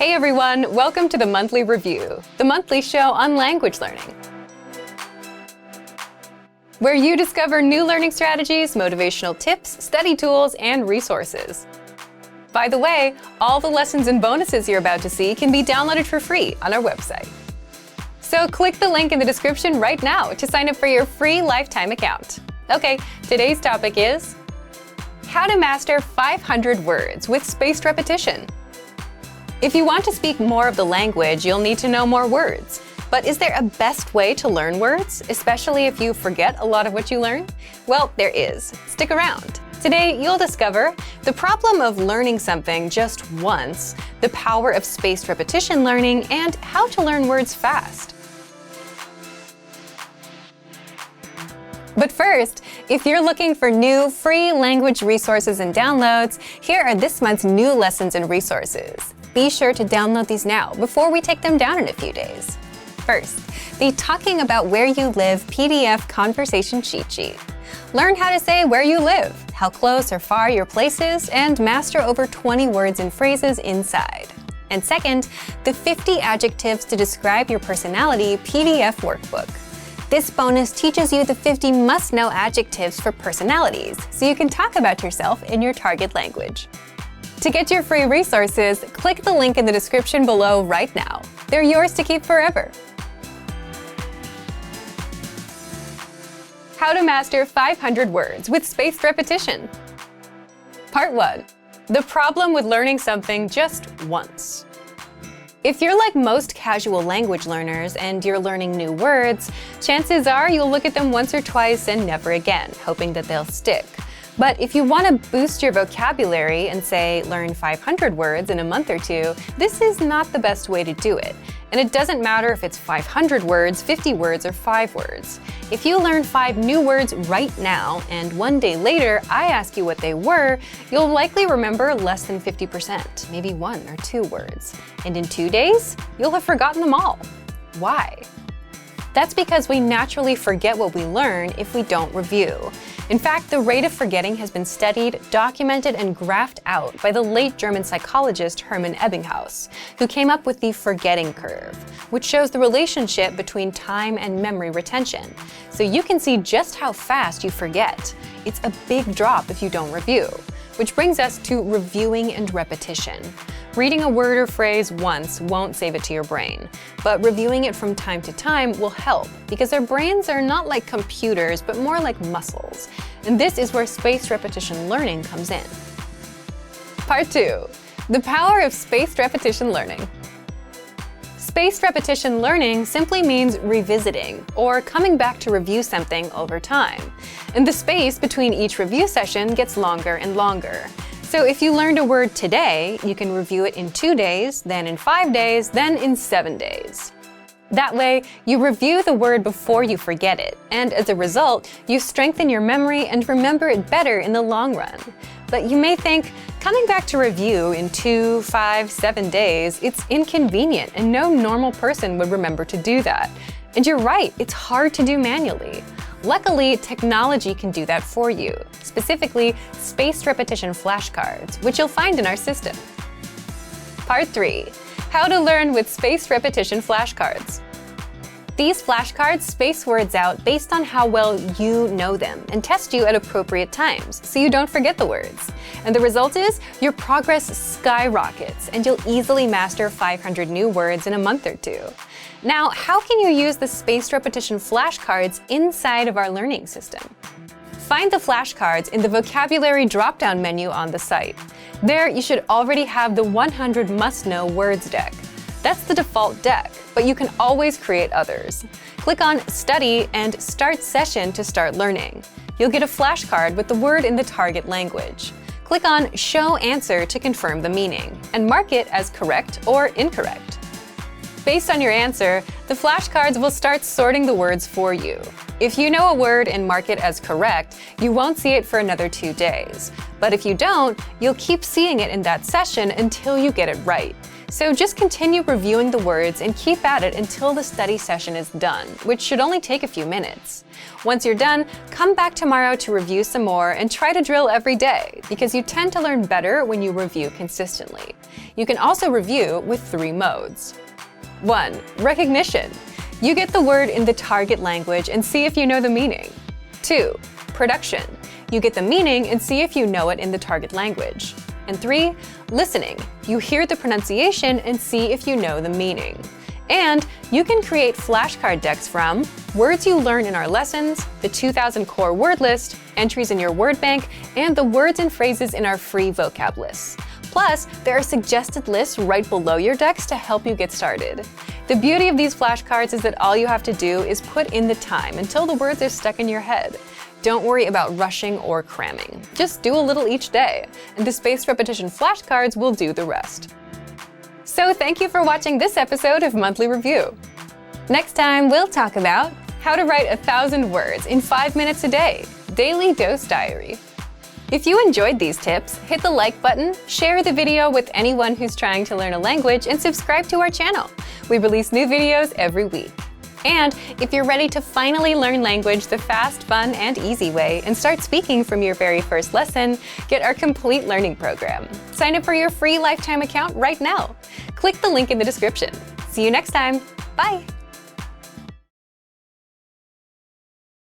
Hey everyone, welcome to the Monthly Review, the monthly show on language learning, where you discover new learning strategies, motivational tips, study tools, and resources. By the way, all the lessons and bonuses you're about to see can be downloaded for free on our website. So click the link in the description right now to sign up for your free lifetime account. Okay, today's topic is how to master 500 words with spaced repetition. If you want to speak more of the language, you'll need to know more words. But is there a best way to learn words, especially if you forget a lot of what you learn? Well, there is. Stick around. Today, you'll discover the problem of learning something just once, the power of spaced repetition learning, and how to learn words fast. But first, if you're looking for new free language resources and downloads, here are this month's new lessons and resources. Be sure to download these now before we take them down in a few days. First, the Talking About Where You Live PDF conversation cheat sheet. Learn how to say where you live, how close or far your place is, and master over 20 words and phrases inside. And second, the 50 adjectives to describe your personality PDF workbook. This bonus teaches you the 50 must-know adjectives for personalities, so you can talk about yourself in your target language. To get your free resources, click the link in the description below right now. They're yours to keep forever. How to master 500 words with spaced repetition. Part 1. The problem with learning something just once. If you're like most casual language learners and you're learning new words, chances are you'll look at them once or twice and never again, hoping that they'll stick. But if you want to boost your vocabulary and say, learn 500 words in a month or two, this is not the best way to do it. And it doesn't matter if it's 500 words, 50 words, or 5 words. If you learn 5 new words right now, and one day later I ask you what they were, you'll likely remember less than 50%, maybe 1 or 2 words. And in 2 days, you'll have forgotten them all. Why? That's because we naturally forget what we learn if we don't review. In fact, the rate of forgetting has been studied, documented, and graphed out by the late German psychologist Hermann Ebbinghaus, who came up with the forgetting curve, which shows the relationship between time and memory retention. So you can see just how fast you forget. It's a big drop if you don't review. Which brings us to reviewing and repetition. Reading a word or phrase once won't save it to your brain, but reviewing it from time to time will help because our brains are not like computers, but more like muscles. And this is where spaced repetition learning comes in. Part 2. The power of spaced repetition learning. Spaced repetition learning simply means revisiting, or coming back to review something over time. And the space between each review session gets longer and longer. So if you learned a word today, you can review it in 2 days, then in 5 days, then in 7 days. That way, you review the word before you forget it, and as a result, you strengthen your memory and remember it better in the long run. But you may think, coming back to review in 2, 5, 7 days, it's inconvenient and no normal person would remember to do that. And you're right, it's hard to do manually. Luckily, technology can do that for you, specifically spaced repetition flashcards, which you'll find in our system. Part 3. How to learn with spaced repetition flashcards. These flashcards space words out based on how well you know them and test you at appropriate times so you don't forget the words. And the result is your progress skyrockets and you'll easily master 500 new words in a month or 2. Now, how can you use the spaced repetition flashcards inside of our learning system? Find the flashcards in the vocabulary drop-down menu on the site. There, you should already have the 100 must-know words deck. That's the default deck, but you can always create others. Click on Study and Start Session to start learning. You'll get a flashcard with the word in the target language. Click on Show Answer to confirm the meaning, and mark it as correct or incorrect. Based on your answer, the flashcards will start sorting the words for you. If you know a word and mark it as correct, you won't see it for another 2 days. But if you don't, you'll keep seeing it in that session until you get it right. So just continue reviewing the words and keep at it until the study session is done, which should only take a few minutes. Once you're done, come back tomorrow to review some more and try to drill every day, because you tend to learn better when you review consistently. You can also review with 3 modes. 1. Recognition. You get the word in the target language and see if you know the meaning. 2. Production. You get the meaning and see if you know it in the target language. And 3. Listening. You hear the pronunciation and see if you know the meaning. And you can create flashcard decks from words you learn in our lessons, the 2000 core word list, entries in your word bank, and the words and phrases in our free vocab lists. Plus, there are suggested lists right below your decks to help you get started. The beauty of these flashcards is that all you have to do is put in the time until the words are stuck in your head. Don't worry about rushing or cramming. Just do a little each day, and the spaced repetition flashcards will do the rest. So thank you for watching this episode of Monthly Review. Next time, we'll talk about how to write 1,000 words in 5 minutes a day, Daily Dose Diary. If you enjoyed these tips, hit the like button, share the video with anyone who's trying to learn a language, and subscribe to our channel. We release new videos every week. And if you're ready to finally learn language the fast, fun, and easy way and start speaking from your very first lesson, get our complete learning program. Sign up for your free lifetime account right now. Click the link in the description. See you next time. Bye!